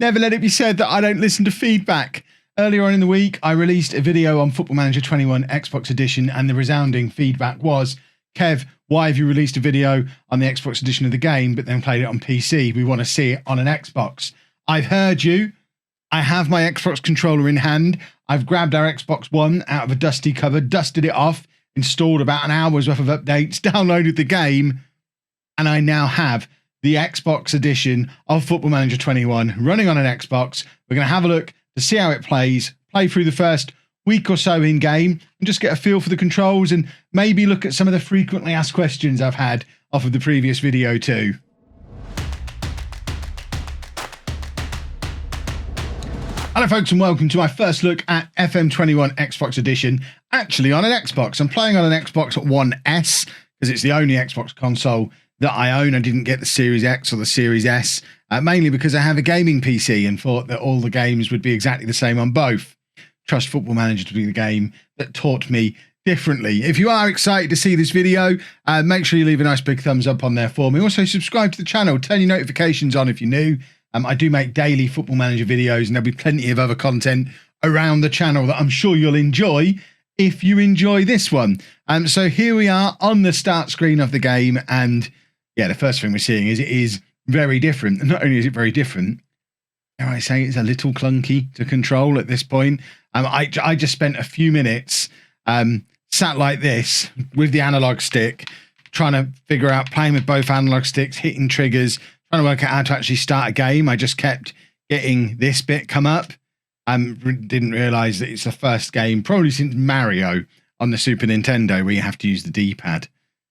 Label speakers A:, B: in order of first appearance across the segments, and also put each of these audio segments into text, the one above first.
A: Never let it be said that I don't listen to feedback. Earlier on in the week, I released a video on Football Manager 21 Xbox Edition, and the resounding feedback was, Kev, why have you released a video on the Xbox edition of the game, but then played it on PC? We want to see it on an Xbox. I've heard you. I have my Xbox controller in hand. I've grabbed our Xbox One out of a dusty cupboard, dusted it off, installed about an hour's worth of updates, downloaded the game, and I now have the Xbox edition of Football Manager 21 running on an Xbox. We're going to have a look to see how it plays, play through the first week or so in game, and just get a feel for the controls and maybe look at some of the frequently asked questions I've had off of the previous video too. Hello folks, and welcome to my first look at FM21 Xbox Edition, actually on an Xbox. I'm playing on an Xbox One S because it's the only Xbox console that I own. I didn't get the Series X or the Series S, mainly because I have a gaming PC and thought that all the games would be exactly the same on both. Trust Football Manager to be the game that taught me differently. If you are excited to see this video, make sure you leave a nice big thumbs up on there for me. Also subscribe to the channel, turn your notifications on if you're new. I do make daily Football Manager videos, and there'll be plenty of other content around the channel that I'm sure you'll enjoy if you enjoy this one. So here we are on the start screen of the game, and yeah, the first thing we're seeing is it is very different. And not only is it very different, dare I say it's a little clunky to control at this point. I just spent a few minutes sat like this with the analog stick, trying to figure out playing with both analog sticks, hitting triggers, trying to work out how to actually start a game. I just kept getting this bit come up. Didn't realise that it's the first game, probably since Mario on the Super Nintendo, where you have to use the D-pad.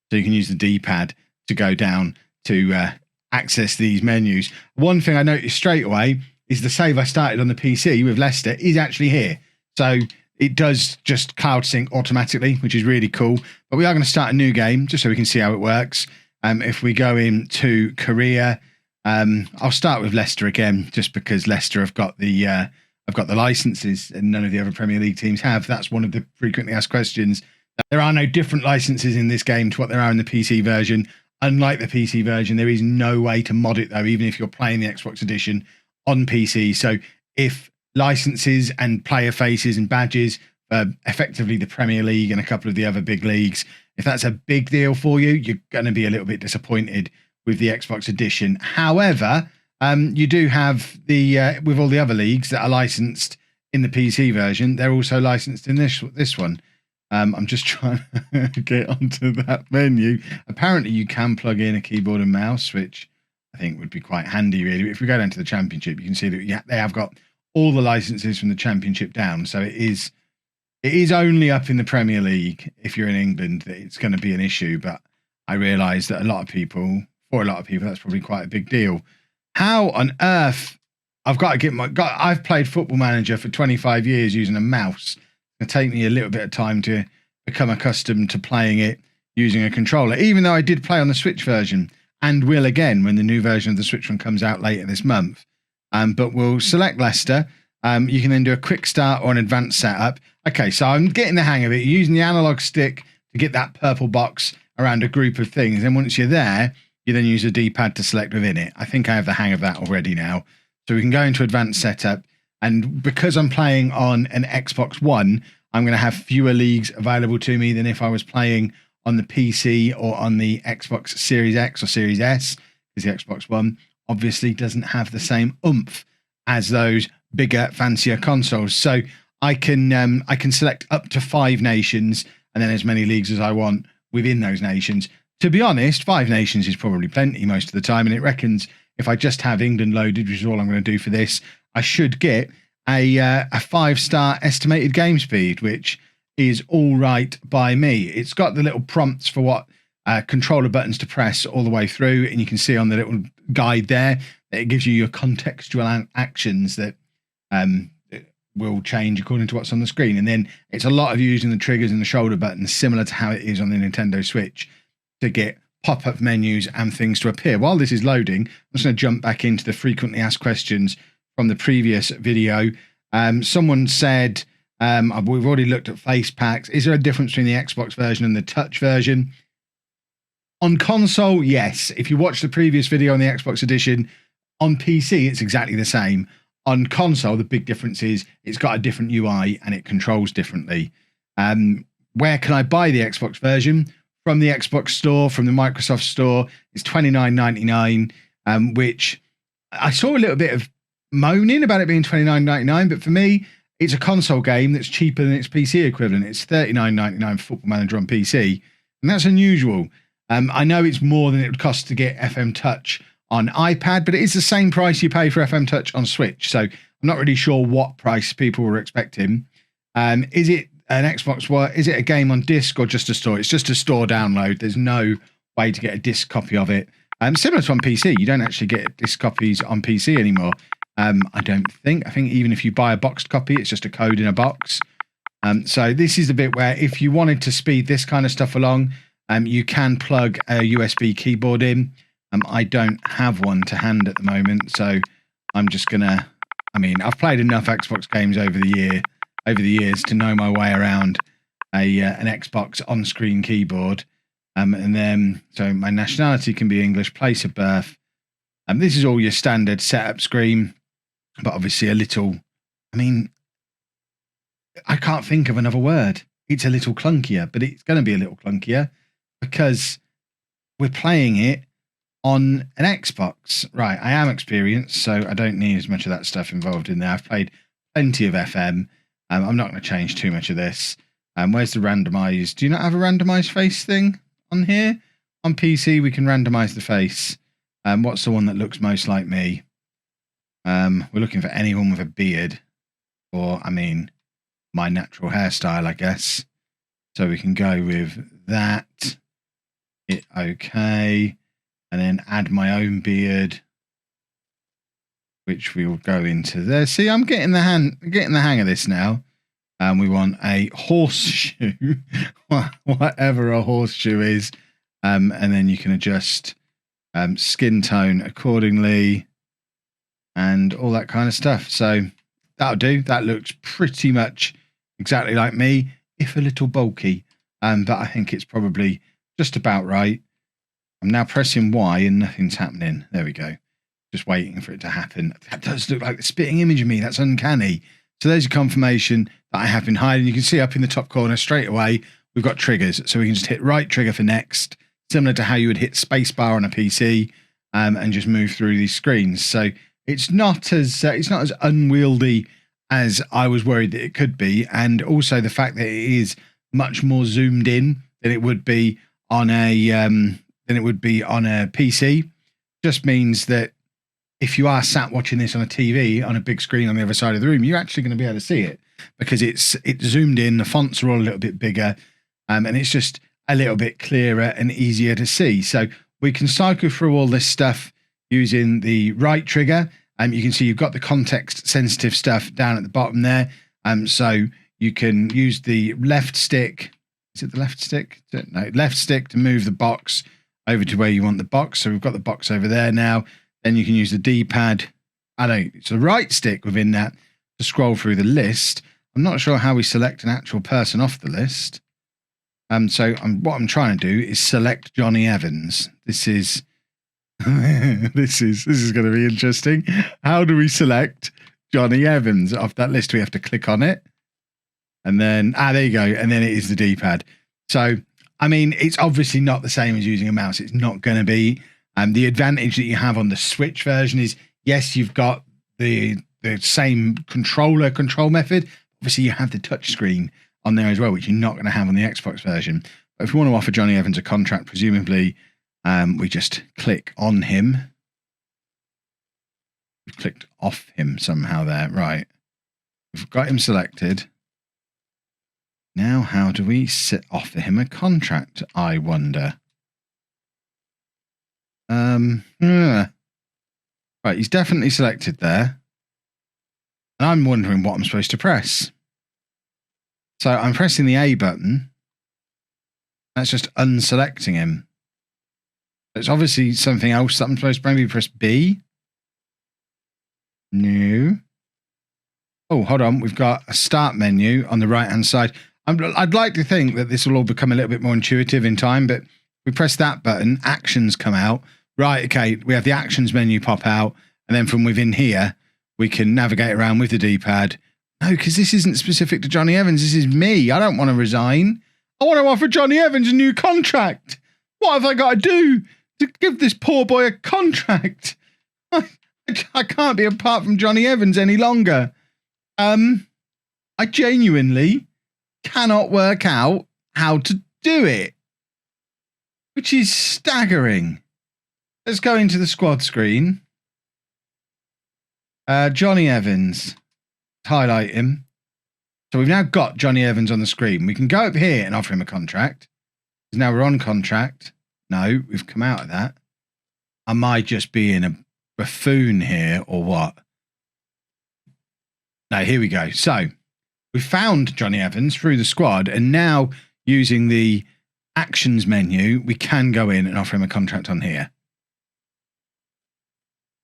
A: So you can use the D-pad to go down to access these menus. One thing I noticed straight away is the save I started on the PC with Leicester is actually here. So it does just cloud sync automatically, which is really cool. But we are going to start a new game just so we can see how it works. If we go into career, I'll start with Leicester again, just because Leicester have got the licenses and none of the other Premier League teams have. That's one of the frequently asked questions. There are no different licenses in this game to what there are in the PC version. Unlike the PC version, there is no way to mod it though, even if you're playing the Xbox edition on PC. So if licenses and player faces and badges, effectively the Premier League and a couple of the other big leagues, if that's a big deal for you, you're going to be a little bit disappointed with the Xbox edition. However, you do have the with all the other leagues that are licensed in the PC version, they're also licensed in this one. I'm just trying to get onto that menu. Apparently you can plug in a keyboard and mouse, which I think would be quite handy really. If we go down to the Championship, you can see that they have got all the licenses from the Championship down. So it is only up in the Premier League, if you're in England, that it's going to be an issue. But I realise that for a lot of people, that's probably quite a big deal. How on earth I've played Football Manager for 25 years using a mouse. It'll take me a little bit of time to become accustomed to playing it using a controller, even though I did play on the Switch version and will again when the new version of the Switch one comes out later this month. But we'll select Leicester. You can then do a quick start or an advanced setup. Okay, so I'm getting the hang of it. You're using the analog stick to get that purple box around a group of things. And once you're there, you then use a D-pad to select within it. I think I have the hang of that already now. So we can go into advanced setup. And because I'm playing on an Xbox One, I'm going to have fewer leagues available to me than if I was playing on the PC or on the Xbox Series X or Series S, because the Xbox One obviously doesn't have the same oomph as those bigger, fancier consoles. So I can select up to 5 nations and then as many leagues as I want within those nations. To be honest, 5 nations is probably plenty most of the time, and it reckons if I just have England loaded, which is all I'm going to do for this, I should get a 5-star estimated game speed, which is all right by me. It's got the little prompts for what controller buttons to press all the way through, and you can see on the little guide there that it gives you your contextual actions that will change according to what's on the screen. And then it's a lot of using the triggers and the shoulder buttons, similar to how it is on the Nintendo Switch, to get pop-up menus and things to appear. While this is loading, I'm just going to jump back into the frequently asked questions from the previous video. Someone said, we've already looked at face packs. Is there a difference between the Xbox version and the touch version? On console, yes. If you watch the previous video on the Xbox edition, On PC, it's exactly the same. On console, the big difference is it's got a different UI and it controls differently. Where can I buy the Xbox version? From the Xbox Store, from the Microsoft Store. It's $29.99, which I saw a little bit of moaning about it being $29.99, but for me, it's a console game that's cheaper than its PC equivalent. It's $39.99 for Football Manager on PC, and that's unusual. I know it's more than it would cost to get FM Touch on iPad, but it is the same price you pay for FM Touch on Switch, so I'm not really sure what price people were expecting. Is it an Xbox One? Is it a game on disc or just a store? It's just a store download. There's no way to get a disc copy of it. Similar to on PC, you don't actually get disc copies on PC anymore. I don't think. I think even if you buy a boxed copy, it's just a code in a box. So this is the bit where if you wanted to speed this kind of stuff along, you can plug a USB keyboard in. I don't have one to hand at the moment, so I'm just gonna. I mean, I've played enough Xbox games over the years to know my way around an Xbox on-screen keyboard. And then, so my nationality can be English, place of birth. This is all your standard setup screen, but obviously a little, I mean, I can't think of another word. It's a little clunkier, but it's going to be a little clunkier because we're playing it on an Xbox. Right, I am experienced, so I don't need as much of that stuff involved in there. I've played plenty of FM. I'm not going to change too much of this. Where's the randomized? Do you not have a randomized face thing on here? On PC, we can randomize the face. What's the one that looks most like me? We're looking for anyone with a beard, or I mean, my natural hairstyle, I guess. So we can go with that. Hit OK, and then add my own beard, which we will go into there. See, I'm getting the hang of this now. We want a horseshoe, whatever a horseshoe is, and then you can adjust skin tone accordingly and all that kind of stuff. So that'll do. That looks pretty much exactly like me, if a little bulky, but I think it's probably just about right. I'm now pressing Y and nothing's happening. There we go. Just waiting for it to happen. That does look like the spitting image of me. That's uncanny. So there's your confirmation that I have been hiding. You can see up in the top corner straight away, we've got triggers. So we can just hit right trigger for next, similar to how you would hit spacebar on a PC, and just move through these screens. So it's not as unwieldy as I was worried that it could be. And also the fact that it is much more zoomed in than it would be on a PC just means that if you are sat watching this on a TV on a big screen on the other side of the room, you're actually going to be able to see it because it's zoomed in. The fonts are all a little bit bigger, and it's just a little bit clearer and easier to see. So we can cycle through all this stuff using the right trigger. You can see you've got the context sensitive stuff down at the bottom there. So you can use the left stick. Is it the left stick? No, left stick to move the box over to where you want the box. So we've got the box over there now. Then you can use the D-pad. It's the right stick within that to scroll through the list. I'm not sure how we select an actual person off the list. So what I'm trying to do is select Johnny Evans. This is this is going to be interesting. How do we select Johnny Evans off that list? We have to click on it, and then there you go. And then it is the D-pad. So I mean, it's obviously not the same as using a mouse. It's not going to be. The advantage that you have on the Switch version is, yes, you've got the same control method. Obviously, you have the touch screen on there as well, which you're not going to have on the Xbox version. But if you want to offer Johnny Evans a contract, presumably we just click on him. We've clicked off him somehow there. Right. We've got him selected. Now, how do we offer him a contract, I wonder? Right, he's definitely selected there. And I'm wondering what I'm supposed to press. So I'm pressing the A button. That's just unselecting him. It's obviously something else that I'm supposed to maybe press B. No. Oh, hold on. We've got a start menu on the right-hand side. I'd like to think that this will all become a little bit more intuitive in time, but we press that button, actions come out. Right, okay, we have the actions menu pop out, And then from within here, we can navigate around with the D-pad. No, because this isn't specific to Johnny Evans. This is me. I don't want to resign. I want to offer Johnny Evans a new contract. What have I got to do to give this poor boy a contract? I can't be apart from Johnny Evans any longer. I genuinely cannot work out how to do it, which is staggering. Let's go into the squad screen. Johnny Evans. Highlight him. So we've now got Johnny Evans on the screen. We can go up here and offer him a contract. Because now we're on contract. No, we've come out of that. Am I just being a buffoon here or what? No, here we go. So we found Johnny Evans through the squad, and now using the actions menu, we can go in and offer him a contract on here.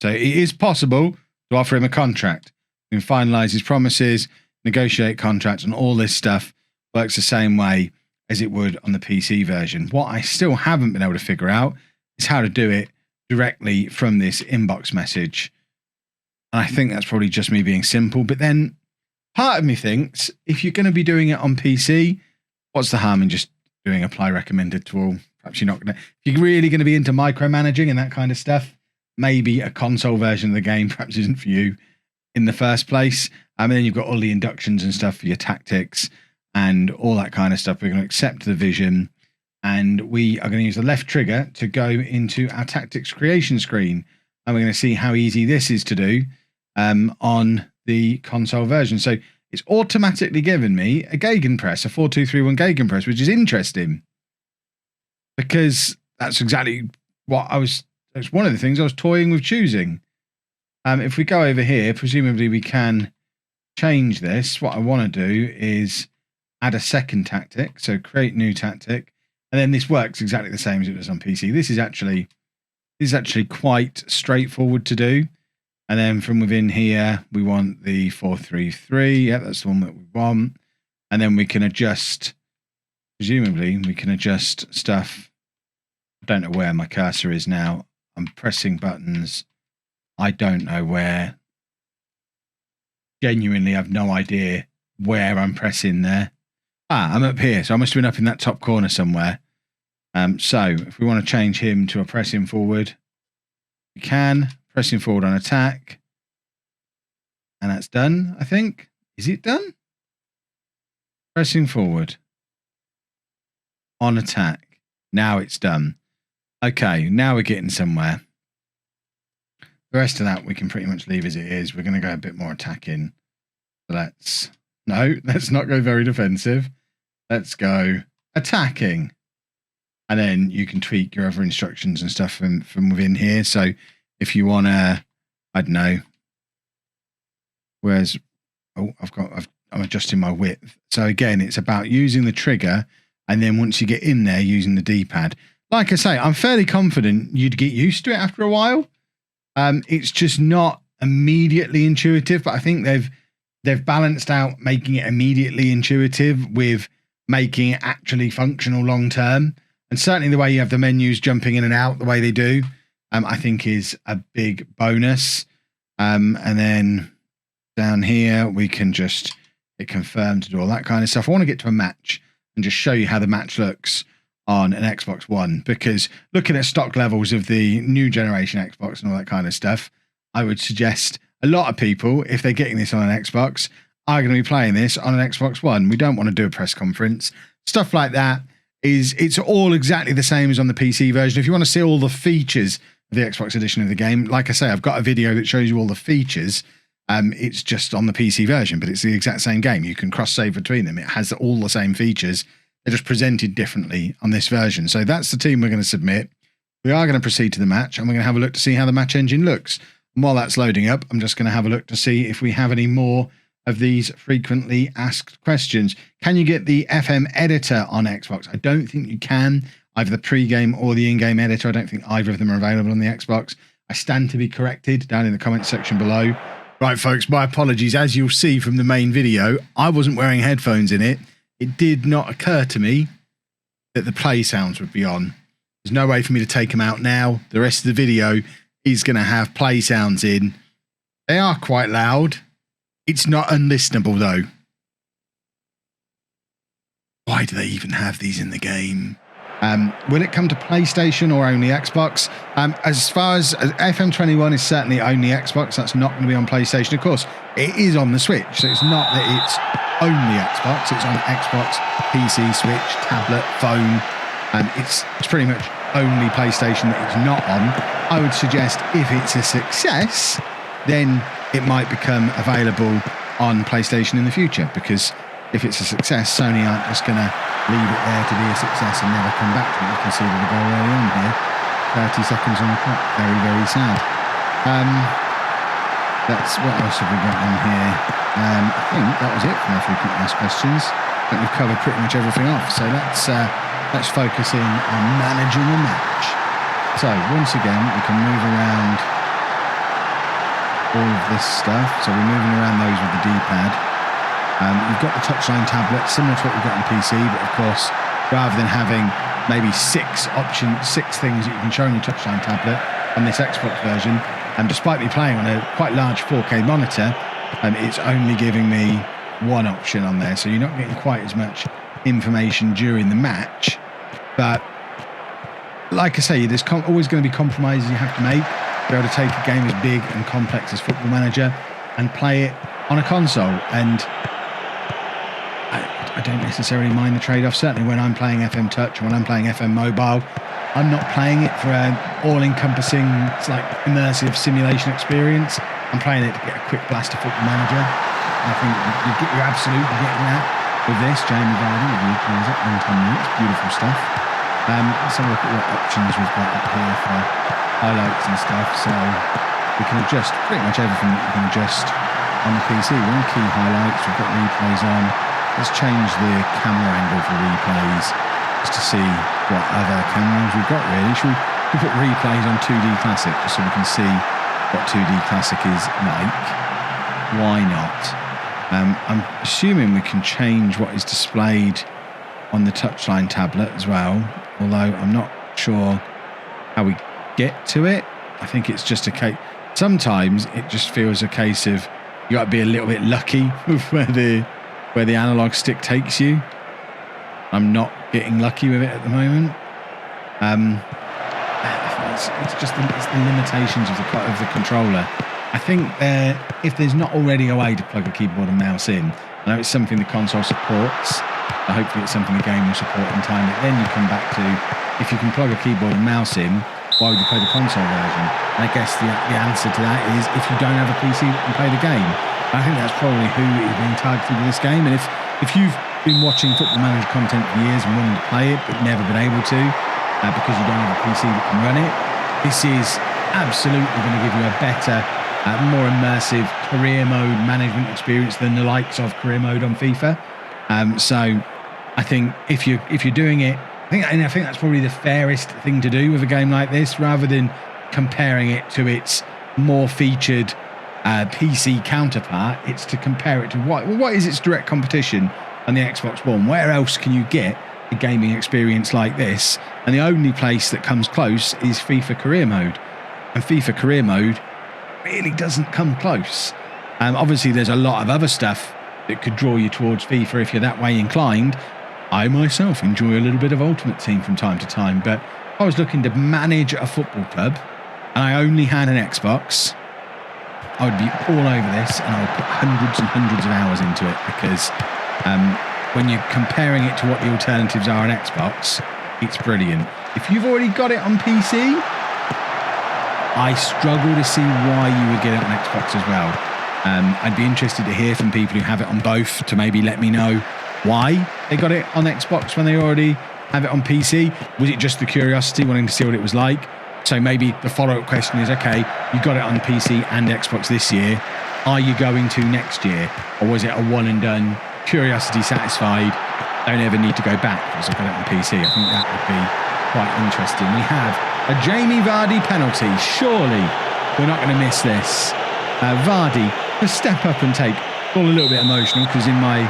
A: So it is possible to offer him a contract. We can finalize his promises, negotiate contracts, and all this stuff works the same way as it would on the PC version. What I still haven't been able to figure out is how to do it directly from this inbox message. And I think that's probably just me being simple. But then part of me thinks if you're going to be doing it on PC, what's the harm in just doing apply recommended to all? Perhaps you're not going to, if you're really going to be into micromanaging and that kind of stuff, maybe a console version of the game perhaps isn't for you in the first place. And then you've got all the inductions and stuff for your tactics and all that kind of stuff. We're going to accept the vision, and we are going to use the left trigger to go into our tactics creation screen. And we're going to see how easy this is to do on the console version. So it's automatically given me a Gegenpress, a 4231 Gegenpress, which is interesting because that's exactly what it's one of the things I was toying with choosing. If we go over here, presumably we can change this. What I want to do is add a second tactic. So create new tactic. And then this works exactly the same as it does on PC. This is actually quite straightforward to do. And then from within here, we want the 433. Yeah, that's the one that we want. And then we can adjust, presumably we can adjust stuff. I don't know where my cursor is now. I'm pressing buttons. I don't know where. Genuinely, I've no idea where I'm pressing there. I'm up here, so I must have been up in that top corner somewhere. So if we want to change him to a pressing forward, we can. Pressing forward on attack. And that's done, I think. Is it done? Pressing forward on attack. Now it's done. Okay, now we're getting somewhere. The rest of that we can pretty much leave as it is. We're going to go a bit more attacking. So let's not go very defensive. Let's go attacking. And then you can tweak your other instructions and stuff from within here. So if you want to, I don't know, I'm adjusting my width. So again, it's about using the trigger. And then once you get in there, using the D-pad. Like I say, I'm fairly confident you'd get used to it after a while. It's just not immediately intuitive, but I think they've balanced out making it immediately intuitive with making it actually functional long term. And certainly the way you have the menus jumping in and out the way they do, I think is a big bonus. And then down here we can just hit confirm to do all that kind of stuff. I want to get to a match and just show you how the match looks on an Xbox One, because looking at stock levels of the new generation Xbox and all that kind of stuff, I would suggest a lot of people, if they're getting this on an Xbox, are going to be playing this on an Xbox One. We don't want to do a press conference. Stuff like that it's all exactly the same as on the PC version. If you want to see all the features of the Xbox edition of the game, like I say, I've got a video that shows you all the features. It's just on the PC version, but it's the exact same game. You can cross-save between them. It has all the same features. They're just presented differently on this version. So that's the team we're going to submit. We are going to proceed to the match, and we're going to have a look to see how the match engine looks. And while that's loading up, I'm just going to have a look to see if we have any more of these frequently asked questions. Can you get the FM editor on Xbox? I don't think you can. Either the pre-game or the in-game editor. I don't think either of them are available on the Xbox. I stand to be corrected down in the comments section below. Right, folks, my apologies. As you'll see from the main video, I wasn't wearing headphones in it. It did not occur to me that the play sounds would be on. There's no way for me to take them out now. The rest of the video is going to have play sounds in. They are quite loud. It's not unlistenable though. Why do they even have these in the game? Will it come to PlayStation or only Xbox? As far as FM21 is certainly only Xbox, that's not going to be on PlayStation. Of course, it is on the Switch, so it's not that it's only Xbox. It's on Xbox, PC, Switch, tablet, phone. It's pretty much only PlayStation that it's not on. I would suggest if it's a success, then it might become available on PlayStation in the future, because if it's a success, Sony aren't just going to leave it there to be a success and never come back to it. You can see the goal early on here. 30 seconds on the clock. Very, very sad. That's what else have we got on here? I think that was it from our frequently asked questions. I think we've covered pretty much everything off. So let's focus in on managing a match. So once again, we can move around all of this stuff. So we're moving around those with the D-pad. You've got the touchline tablet, similar to what you've got on PC, but of course, rather than having maybe 6 things that you can show on your touchline tablet on this Xbox version, and despite me playing on a quite large 4K monitor, it's only giving me 1 option on there, so you're not getting quite as much information during the match. But like I say, there's always going to be compromises you have to make to be able to take a game as big and complex as Football Manager and play it on a console. And I don't necessarily mind the trade-off. Certainly when I'm playing FM Touch or when I'm playing FM Mobile, I'm not playing it for an all-encompassing, immersive simulation experience. I'm playing it to get a quick blast of Football Manager. I think you're absolutely getting that with this. Jamie Vardy with the equaliser in 10 minutes. Beautiful stuff. Let's have a look at what options we've got up here for highlights and stuff. So we can adjust pretty much everything that we can adjust on the PC. We're on key highlights. We've got replays on. Let's change the camera angle for replays just to see what other cameras we've got really. Should we put replays on 2D Classic just so we can see what 2D Classic is like? Why not? I'm assuming we can change what is displayed on the touchline tablet as well, although I'm not sure how we get to it. I think it's just a case. Sometimes it just feels a case of you got to be a little bit lucky with where the analog stick takes you. I'm not getting lucky with it at the moment. It's just the limitations of the controller. I think if there's not already a way to plug a keyboard and mouse in, I know it's something the console supports. Hopefully it's something the game will support in time. But then you come back to, if you can plug a keyboard and mouse in, why would you play the console version? And I guess the answer to that is if you don't have a PC that can play the game. I think that's probably who is being targeted with this game. And if you've been watching Football Manager content for years and wanting to play it but never been able to because you don't have a PC that can run it, this is absolutely going to give you a better, more immersive career mode management experience than the likes of career mode on FIFA. So I think if you're doing it, I think that's probably the fairest thing to do with a game like this, rather than comparing it to its more featured PC counterpart. It's to compare it to what is its direct competition on the Xbox One. Where else can you get a gaming experience like this? And the only place that comes close is FIFA Career Mode, and FIFA Career Mode really doesn't come close. Obviously there's a lot of other stuff that could draw you towards FIFA if you're that way inclined. I myself enjoy a little bit of Ultimate Team from time to time, but if I was looking to manage a football club and I only had an Xbox, I would be all over this and I would put hundreds and hundreds of hours into it, because when you're comparing it to what the alternatives are on Xbox, it's brilliant. If you've already got it on PC, I struggle to see why you would get it on Xbox as well. I'd be interested to hear from people who have it on both to maybe let me know why they got it on Xbox when they already have it on PC. Was it just the curiosity, wanting to see what it was like? So maybe the follow-up question is, okay, you got it on PC and Xbox this year. Are you going to next year? Or was it a one and done, curiosity satisfied, don't ever need to go back because I've got it on PC? I think that would be quite interesting. We have a Jamie Vardy penalty. Surely we're not going to miss this. Vardy, to step up and take, all a little bit emotional because in my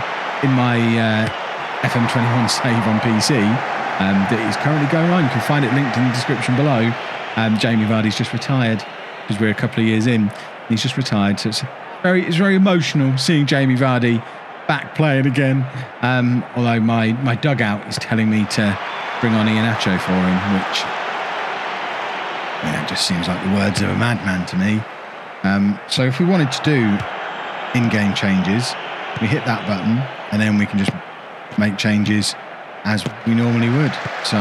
A: FM21 save on PC that is currently going on, you can find it linked in the description below. Jamie Vardy's just retired because we're a couple of years in. He's just retired, so it's very emotional seeing Jamie Vardy back playing again. Although my dugout is telling me to bring on Iheanacho for him, which it just seems like the words of a madman to me. So if we wanted to do in-game changes, we hit that button and then we can just make changes as we normally would. So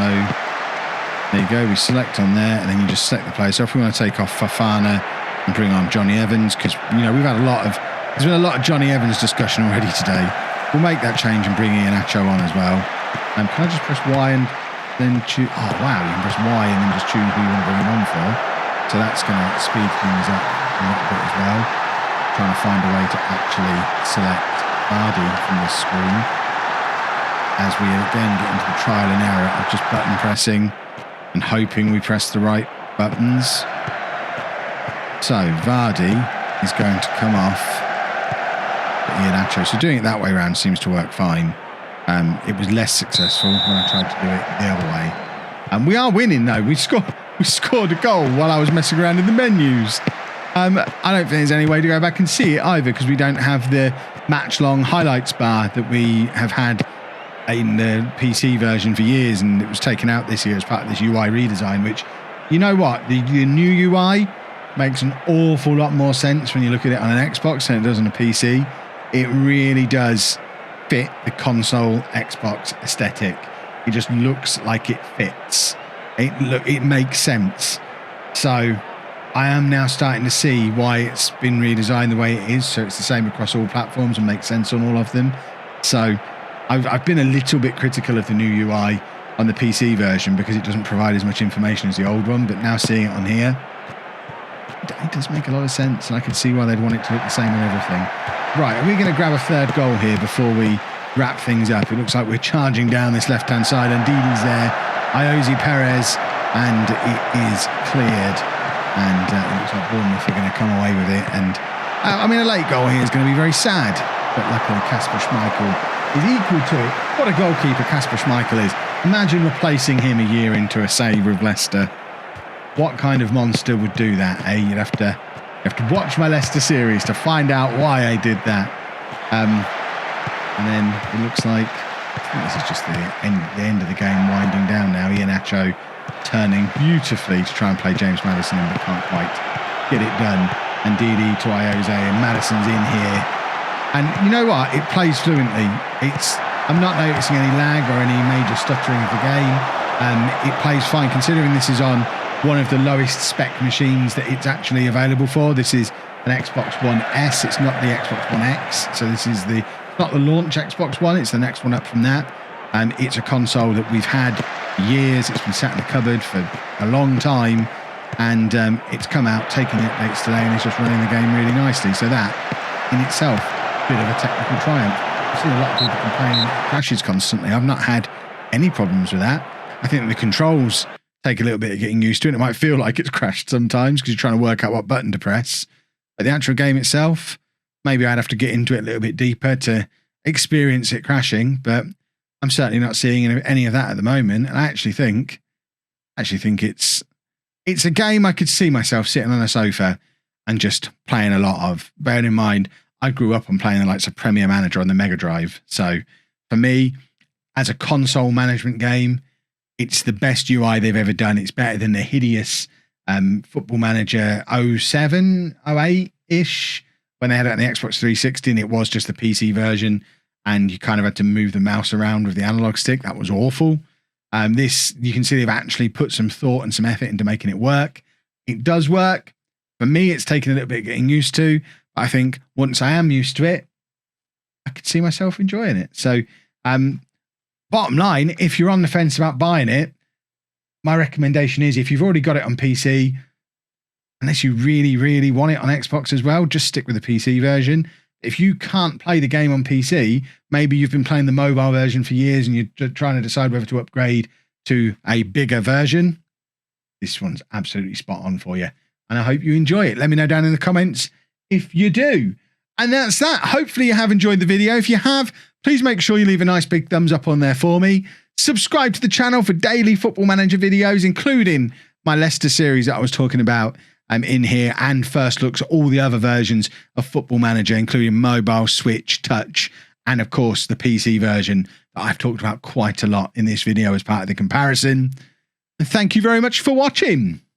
A: there you go, we select on there and then you just select the player. So if we want to take off Fofana and bring on Johnny Evans, because we've had there's been a lot of Johnny Evans discussion already today. We'll make that change and bring Iheanacho on as well. Can I just press Y and then choose? Oh wow, you can press Y and then just choose who you want to bring him on for. So that's going to speed things up a little bit as well. Trying to find a way to actually select Vardy from this screen as we again get into the trial and error of just button pressing and hoping we press the right buttons. So Vardy is going to come off Iheanacho. So doing it that way around seems to work fine. It was less successful when I tried to do it the other way. And we are winning though. We scored a goal while I was messing around in the menus. I don't think there's any way to go back and see it either, because we don't have the match-long highlights bar that we have had in the PC version for years, and it was taken out this year as part of this UI redesign, which, you know what, the new UI makes an awful lot more sense when you look at it on an Xbox than it does on a PC. It really does fit the console Xbox aesthetic. It just looks like it fits. It makes sense. So I am now starting to see why it's been redesigned the way it is, so it's the same across all platforms and makes sense on all of them. So I've been a little bit critical of the new UI on the PC version because it doesn't provide as much information as the old one, but now seeing it on here, it does make a lot of sense, and I can see why they'd want it to look the same on everything. Right, are we going to grab a third goal here before we wrap things up? It looks like we're charging down this left-hand side, and Didi's there, Iosi Perez, and it is cleared. And it looks like Bournemouth are going to come away with it. And a late goal here is going to be very sad, but luckily Kasper Schmeichel is equal to it. What a goalkeeper Kasper Schmeichel is. Imagine replacing him a year into a save with Leicester. What kind of monster would do that, eh? You'd have to watch my Leicester series to find out why I did that. And then it looks like, I think this is just the end of the game winding down now. Iheanacho turning beautifully to try and play James Maddison in, but can't quite get it done. And Didi to Iose, and Maddison's in here. And you know what? It plays fluently. I'm not noticing any lag or any major stuttering of the game. It plays fine, considering this is on one of the lowest spec machines that it's actually available for. This is an Xbox One S. It's not the Xbox One X. So this is not the launch Xbox One. It's the next one up from that. It's a console that we've had years. It's been sat in the cupboard for a long time, and it's come out, taking the updates today, and it's just running the game really nicely. So that in itself, a bit of a technical triumph. I've seen a lot of people complaining it crashes constantly. I've not had any problems with that. I think the controls take a little bit of getting used to, and it might feel like it's crashed sometimes because you're trying to work out what button to press. But the actual game itself, maybe I'd have to get into it a little bit deeper to experience it crashing, but I'm certainly not seeing any of that at the moment. And I actually think it's a game I could see myself sitting on a sofa and just playing a lot of. Bearing in mind, I grew up on playing the likes of Premier Manager on the Mega Drive. So for me, as a console management game, it's the best UI they've ever done. It's better than the hideous Football Manager 07, 08-ish, when they had it on the Xbox 360 and it was just the PC version, and you kind of had to move the mouse around with the analog stick. That was awful. This, you can see they've actually put some thought and some effort into making it work. It does work. For me, it's taken a little bit of getting used to. But I think once I am used to it, I could see myself enjoying it. So, bottom line, if you're on the fence about buying it, my recommendation is, if you've already got it on PC, unless you really, really want it on Xbox as well, just stick with the PC version. If you can't play the game on PC, maybe you've been playing the mobile version for years and you're trying to decide whether to upgrade to a bigger version, this one's absolutely spot on for you. And I hope you enjoy it. Let me know down in the comments if you do. And that's that. Hopefully you have enjoyed the video. If you have, please make sure you leave a nice big thumbs up on there for me. Subscribe to the channel for daily Football Manager videos, including my Leicester series that I was talking about in here, and first looks at all the other versions of Football Manager, including mobile, Switch, touch, and of course the PC version that I've talked about quite a lot in this video as part of the comparison. And thank you very much for watching.